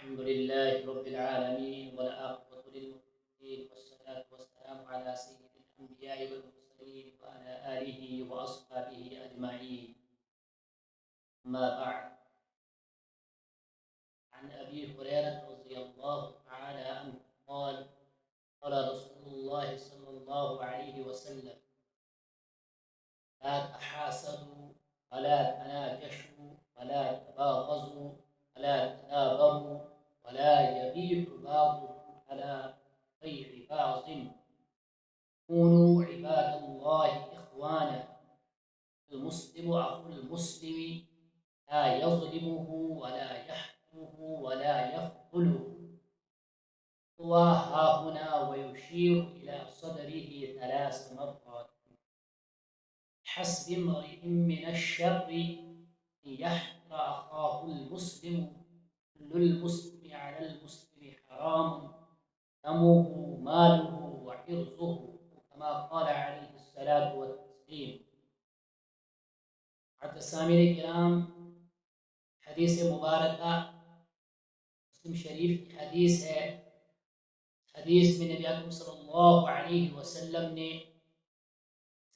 الحمد لله رب العالمين والعاقبة للمتقين والصلاة والسلام على سيد الأنبياء والمرسلين وعلى آله وأصحابه أجمعين. أما بعد، عن أبي هريرة رضي الله تعالى عنه قال: قال رسول الله صلى الله عليه وسلم: لا تحاسدوا ولا تناجشوا ولا تباغضوا ولا تدابروا ولا يبيع بعضكم على بيع بعض. كونوا عباد الله إخوانا. المسلم أخو المسلم، لا يظلمه ولا يحقره ولا يخذله. وها هنا ويشير إلى صدره 3 مرات. حسب امرئ من الشر أن يحقر أخاه المسلم. كل المسلم على المسلم حرام، دمه ماله وعرضه، كما قال عليه الصلاة والتسليم. سامعین کرام، حدیث مبارکہ مسلم شریف کی حدیث ہے. حدیث میں نبی اکرم صلی اللہ علیہ وسلم نے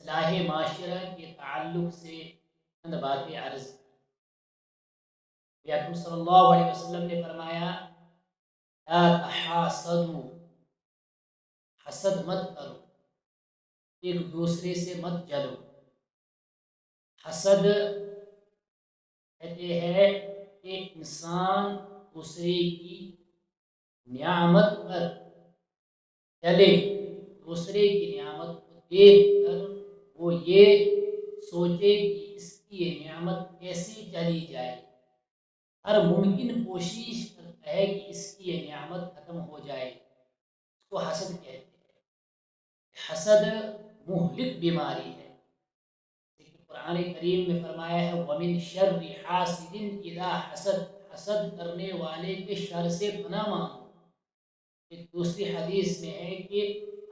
اصلاح معاشرہ کے تعلق سے چند باتیں عرض کی. نبی اکرم صلی اللہ علیہ وسلم نے فرمایا: لا تحاسدوا، حسد مت کرو، ایک دوسرے سے مت جلو. حسد کہتے ہیں کہ انسان دوسرے کی نعمت پر جلے، دوسرے کی نعمت کو دیکھ کر وہ یہ سوچے کہ اس کی یہ نعمت کیسے چلی جائے، ہر ممکن کوشش کرتا ہے کہ اس کی یہ نعمت ختم ہو جائے. اس کو حسد کہتے ہیں. حسد مہلک بیماری ہے. قرآن کریم میں فرمایا ہے: وَمِن شَرِّ حَاسِدٍ إِذَا حَسَدَ. حسد کرنے والے کے شر سے پناہ مانگو. ایک دوسری حدیث میں ہے کہ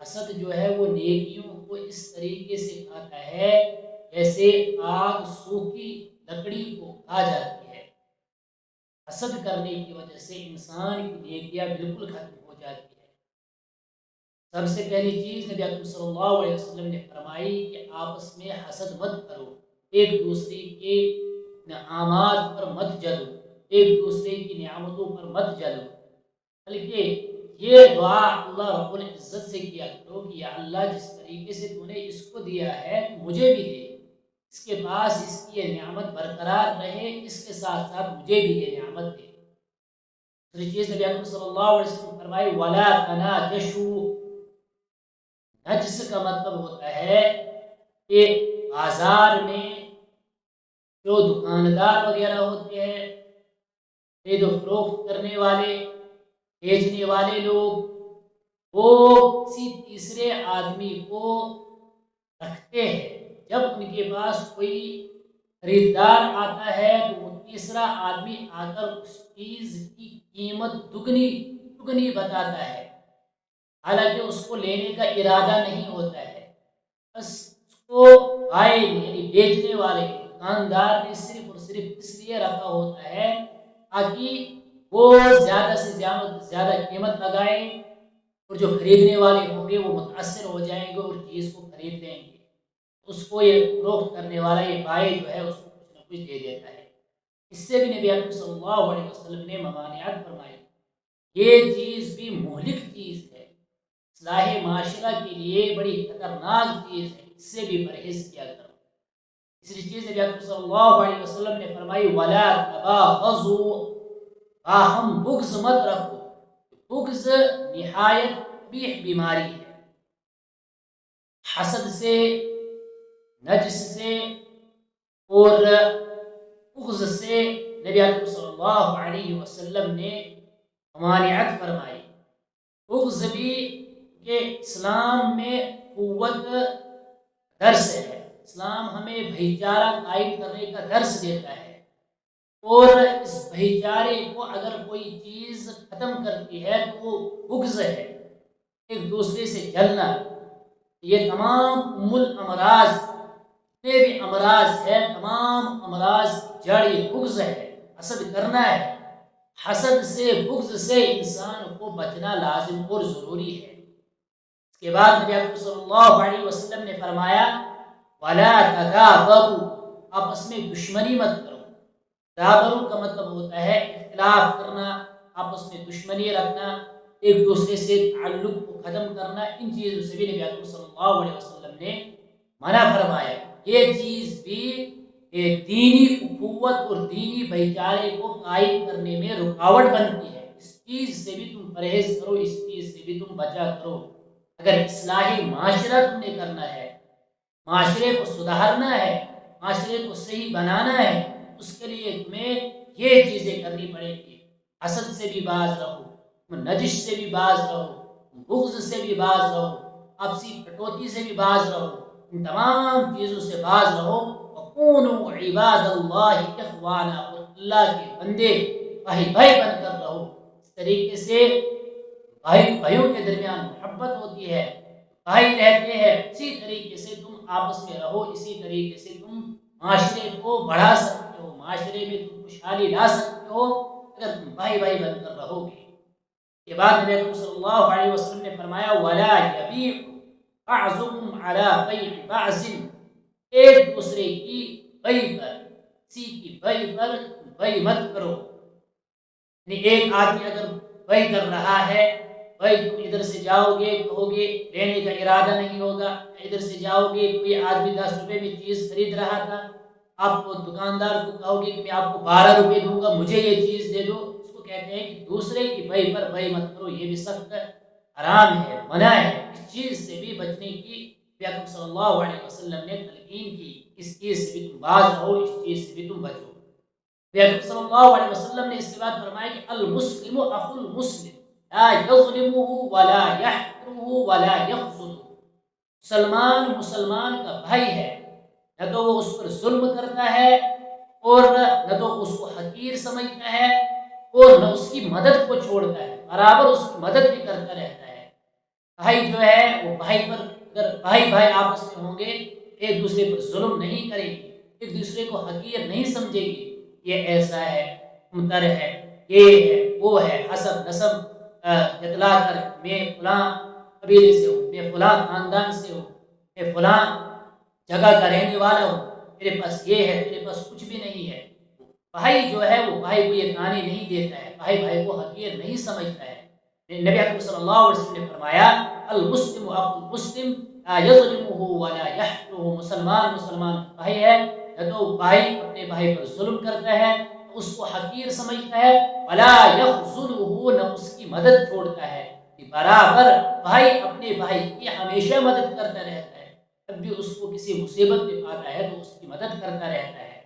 حسد جو ہے وہ نیکیوں کو اس طریقے سے کھاتا ہے جیسے آگ سوکھی لکڑی کو کھا جاتی ہے. حسد کرنے کی وجہ سے انسان کی نیکیاں بالکل ختم ہو جاتی ہے. سب سے پہلی چیز نبی اکرم صلی اللہ علیہ وسلم نے فرمائی کہ آپس میں حسد مت کرو، ایک دوسرے کے نعمات پر مت جلو، ایک دوسرے کی نعمتوں پر مت جلو، بلکہ یہ دعا اللہ رب العزت سے کیا کرو کہ یا اللہ، جس طریقے سے تو نے اس کو دیا ہے مجھے بھی دے، اس کے پاس اس کی یہ نعمت برقرار رہے، اس کے ساتھ ساتھ مجھے بھی یہ نعمت دے. دوسری چیز نبی اکرم صلی اللہ علیہ وسلم فرمائی: وَلَا تَنَاجَشُوا. نجس کا مطلب ہوتا ہے کہ بازار میں جو دکاندار وغیرہ ہوتے ہیں، خرید و فروخت کرنے والے، بیچنے والے لوگ، وہ کسی تیسرے آدمی کو رکھتے ہیں. جب ان کے پاس کوئی خریدار آتا ہے تو وہ تیسرا آدمی آ کر اس چیز کی قیمت دگنی بتاتا ہے، حالانکہ اس کو لینے کا ارادہ نہیں ہوتا ہے. بس اس کو بائیں یعنی بیچنے والے دکاندار نے صرف اور صرف اس لیے رکھا ہوتا ہے تاکہ وہ زیادہ سے زیادہ قیمت لگائیں، اور جو خریدنے والے ہوں گے وہ متاثر ہو جائیں گے اور چیز کو خرید لیں گے. اس کو یہ فروخت کرنے والا یہ بائی جو ہے اس کو کچھ نہ کچھ دے دیتا ہے. اس سے بھی نبی اکرم صلی اللہ علیہ وسلم نے ممانعت فرمائی. یہ چیز بھی مہلک چیز ہے، اصلاح معاشرہ کے لیے بڑی خطرناک چیز ہے، اس سے بھی پرہیز کیا کرو. تیسری چیز نبی اکرم صلی اللہ علیہ وسلم نے فرمائی: وَلَا تَبَاغَضُوا. باہم بغض مت رکھو. بغض نہایت قبیح بیماری ہے. حسد سے، نجس سے اور بغض سے نبی اکرم صلی اللہ علیہ وسلم نے ممانعت فرمائی. بغض بھی کہ اسلام میں قوت درس ہے، اسلام ہمیں بھائی چارہ قائم کرنے کا درس دیتا ہے، اور اس بھائی چارے کو اگر کوئی چیز ختم کرتی ہے تو وہ بغض ہے، ایک دوسرے سے جلنا. یہ تمام الامراض، جتنے بھی امراض ہے، تمام امراض جڑ یہ بغض ہے، حسد کرنا ہے. حسد سے، بغض سے انسان کو بچنا لازم اور ضروری ہے۔ اس کے بعد نبی اکرم صلی اللہ علیہ وسلم نے فرمایا وَلَا تَدَابَرُوا، آپس میں دشمنی مت کرو۔ دابرو کا مطلب ہوتا ہے اختلاف کرنا، آپس میں دشمنی رکھنا، ایک دوسرے سے تعلق کو ختم کرنا۔ ان چیزوں سے بھی نبی اکرم صلی اللہ علیہ وسلم نے منع فرمایا۔ یہ چیز بھی دینی اخوت اور دینی بھائی چارے کو قائم کرنے میں رکاوٹ بنتی ہے۔ اس چیز سے بھی تم پرہیز کرو، اس چیز سے بھی تم بچا کرو۔ اگر اصلاحی معاشرہ تم نے کرنا ہے، معاشرے کو سدھارنا ہے، معاشرے کو صحیح بنانا ہے، اس کے لیے تمہیں یہ چیزیں کرنی پڑیں گی۔ حسد سے بھی باز رہو، نجش سے بھی باز رہو، بغض سے بھی باز رہو، آپسی کٹوتی سے بھی باز رہو، ان تمام چیزوں سے باز رہو۔ وَكُونُوا عِبَادَ اللَّهِ إِخْوَانًا، اور اللہ کے بندے بھائی بھائی بن کر رہو۔ اس طریقے سے بھائیوں کے درمیان محبت ہوتی ہے، بھائی رہتے ہیں، اسی طریقے سے تم آپس میں رہو، اسی طریقے سے تم معاشرے کو بڑھا سکتے ہو، معاشرے میں تم خوشحالی لا سکتے ہو اگر تم بھائی بھائی بن کر رہو گے۔ کے بعد نبی اکرم صلی اللہ علیہ وسلم نے فرمایا وَلَا يَبِيعُ بَعْضُكُمْ عَلَى بَيْعِ بَعْضٍ، ایک دوسرے کی بیع پر، کسی کی بیع پر بیع مت کرو۔ یعنی ایک آدمی اگر بیع کر رہا ہے، بیع تم ادھر سے جاؤ گے کہو گے لینے کا ارادہ نہیں ہوگا، ادھر سے جاؤ گے کوئی آدمی 10 روپے میں چیز خرید رہا تھا، آپ کو دکاندار کو کہو گے کہ میں آپ کو 12 روپے دوں گا، مجھے یہ چیز دے دو، اس کو کہتے ہیں کہ دوسرے کی بیع پر بیع مت کرو۔ یہ بھی سخت حرام ہے، منع ہے۔ اس چیز سے بھی بچنے کی نبی اکرم صلی اللہ علیہ وسلم نے تلقین کی، اس چیز سے بھی تم باز رہو، اس چیز سے بھی تم بچو۔ نبی اکرم صلی اللہ علیہ وسلم نے اس کے بعد فرمایا کہ المسلم اخو المسلم لا یظلمہ ولا یحقرہ ولا یخذلہ، مسلمان کا بھائی ہے، نہ تو وہ اس پر ظلم کرتا ہے اور نہ تو اس کو حقیر سمجھتا ہے اور نہ اس کی مدد کو چھوڑتا ہے، برابر اس کی مدد بھی کرتا رہتا ہے۔ بھائی جو ہے وہ بھائی پر، اگر بھائی بھائی آپس میں ہوں گے، ایک دوسرے پر ظلم نہیں کریں گے، ایک دوسرے کو حقیر نہیں سمجھیں گے، یہ ایسا ہے، ممتر ہے، یہ ہے، وہ ہے، حسب نسب جتلا کر میں فلاں قبیلے سے ہوں، میں فلاں خاندان سے ہوں، میں فلاں جگہ کا رہنے والا ہوں، میرے پاس یہ ہے، میرے پاس کچھ بھی نہیں ہے۔ بھائی جو ہے وہ بھائی کو یہ تانے نہیں دیتا ہے، بھائی بھائی کو حقیر نہیں سمجھتا ہے۔ نبی اکرم صلی اللہ علیہ وسلم نے فرمایا المسلم اخو المسلم لا یظلمہ ولا یحقرہ، مسلمان بھائی ہے، نہ تو بھائی اپنے بھائی پر ظلم کرتا ہے، اس کو حقیر سمجھتا ہے، ولا یخذلہ، نہ اس کی مدد چھوڑتا ہے، برابر بھائی اپنے بھائی کی ہمیشہ مدد کرتا رہتا ہے، جب بھی اس کو کسی مصیبت میں پاتا ہے تو اس کی مدد کرتا رہتا ہے۔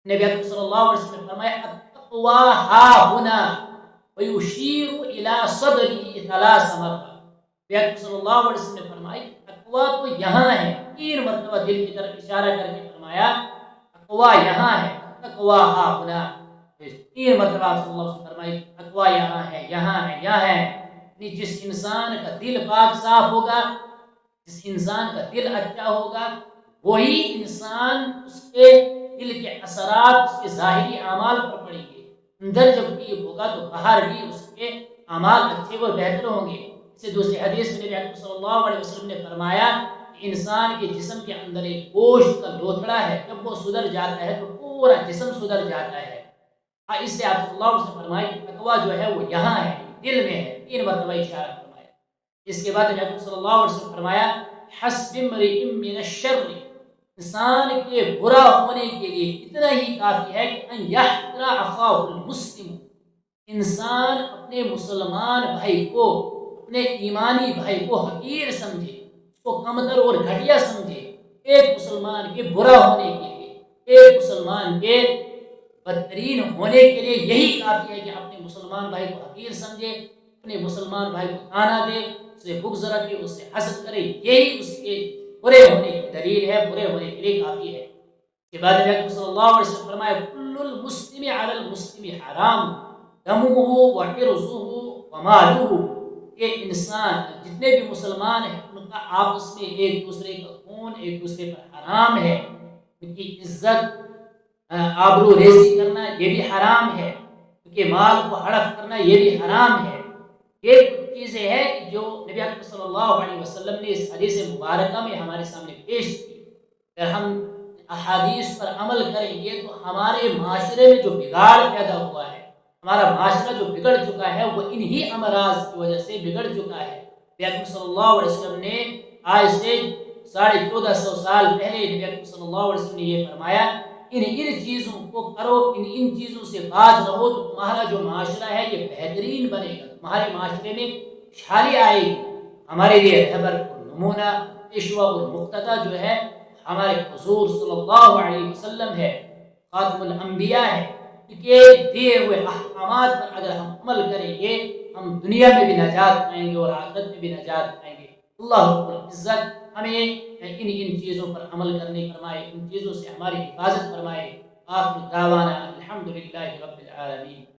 نبی اکرم صلی اللہ علیہ وسلم نے فرمایا التقوی ها هنا ويشير الى صدره 3 مرات، نبی اکرم صلی اللہ علیہ وسلم نے فرمایا تقوی تو یہاں ہے، 3 مرتبہ دل کی طرف اشارہ کر کے فرمایا تقوی یہاں ہے، تقوی ها هنا، 3 مرتبہ صلی اللہ علیہ وسلم نے فرمایا تقوی یہاں ہے، یہاں ہے، یہاں ہے۔ یعنی جس انسان کا دل پاک صاف ہوگا، جس انسان کا دل اچھا ہوگا، وہی انسان اس کے دل کے اثرات اس کے ظاہری اعمال پر پڑیں گے، اندر جب ٹھیک ہوگا تو باہر بھی اس کے اعمال اچھے اور بہتر ہوں گے۔ اسے دوسری حدیث میں نبی اکرم صلی اللہ علیہ وسلم نے فرمایا کہ انسان کے جسم کے اندر ایک گوشت کا لوتھڑا ہے، جب وہ سدھر جاتا ہے تو پورا جسم سدھر جاتا ہے۔ اس سے آپ صلی اللہ علیہ وسلم نے فرمایا کہ تقویٰ جو ہے وہ یہاں ہے، دل میں ہے، 3 مرتبہ اشارہ فرمایا۔ اس کے بعد نبی اکرم صلی اللہ علیہ وسلم نے فرمایا حسب امرئ من الشر، انسان کے برا ہونے کے لیے اتنا ہی کافی ہے کہ ان یحقر اخاہ المسلم، انسان اپنے مسلمان بھائی کو، اپنے ایمانی بھائی کو حقیر سمجھے، اس کو کمتر اور گھٹیا سمجھے۔ ایک مسلمان کے برا ہونے کے لیے، ایک مسلمان کے بدترین ہونے کے لیے یہی کافی ہے کہ اپنے مسلمان بھائی کو حقیر سمجھے، اپنے مسلمان بھائی کو تانا دے، اسے بغض رکھے، اس سے حسد کرے، یہی اس کے برے ہونے کی دلیل ہے، برے ہونے کے لیے کافی ہے۔ اس کے بعد نبی صلی اللہ علیہ وسلم فرمایا کل المسلم علی المسلم حرام دمہ وعرضہ ومالہ، کہ انسان جتنے بھی مسلمان ہیں ان کا آپس میں ایک دوسرے کا خون ایک دوسرے پر حرام ہے، ان کی عزت آبرو ریزی کرنا یہ بھی حرام ہے، کے مال کو ہڑپ کرنا یہ بھی حرام ہے. یہ کچھ چیزیں ہیں کہ جو نبی اکرم صلی اللہ علیہ وسلم نے اس حدیث مبارکہ میں ہمارے سامنے پیش کی. اگر ہم احادیث پر عمل کریں گے تو ہمارے معاشرے میں جو بگاڑ پیدا ہوا ہے، ہمارا معاشرہ جو بگڑ چکا ہے، وہ انہی امراض کی وجہ سے بگڑ چکا ہے. نبی اکرم صلی اللہ علیہ وسلم نے آج سے 1450 سال پہلے نبی اکرم صلی اللہ علیہ وسلم نے یہ فرمایا، ان چیزوں کو کرو، ان چیزوں سے باز رہو تو تمہارا جو معاشرہ ہے یہ بہترین بنے گا، تمہارے معاشرے میں خوشحالی آئے گی. ہمارے لیے رہبر نمونہ پیشوا اور مقتدیٰ جو ہے ہمارے حضور صلی اللہ علیہ وسلم ہے، خاتم الانبیاء ہے. کہ دیے ہوئے احکامات پر اگر ہم عمل کریں گے ہم دنیا میں بھی نجات پائیں گے اور آخرت میں بھی نجات پائیں گے. اللہ رب العزت ہمیں ان چیزوں پر عمل کرنے فرمائے، ان چیزوں سے ہماری حفاظت فرمائے. آخر دعوانا الحمدللہ رب العالمین.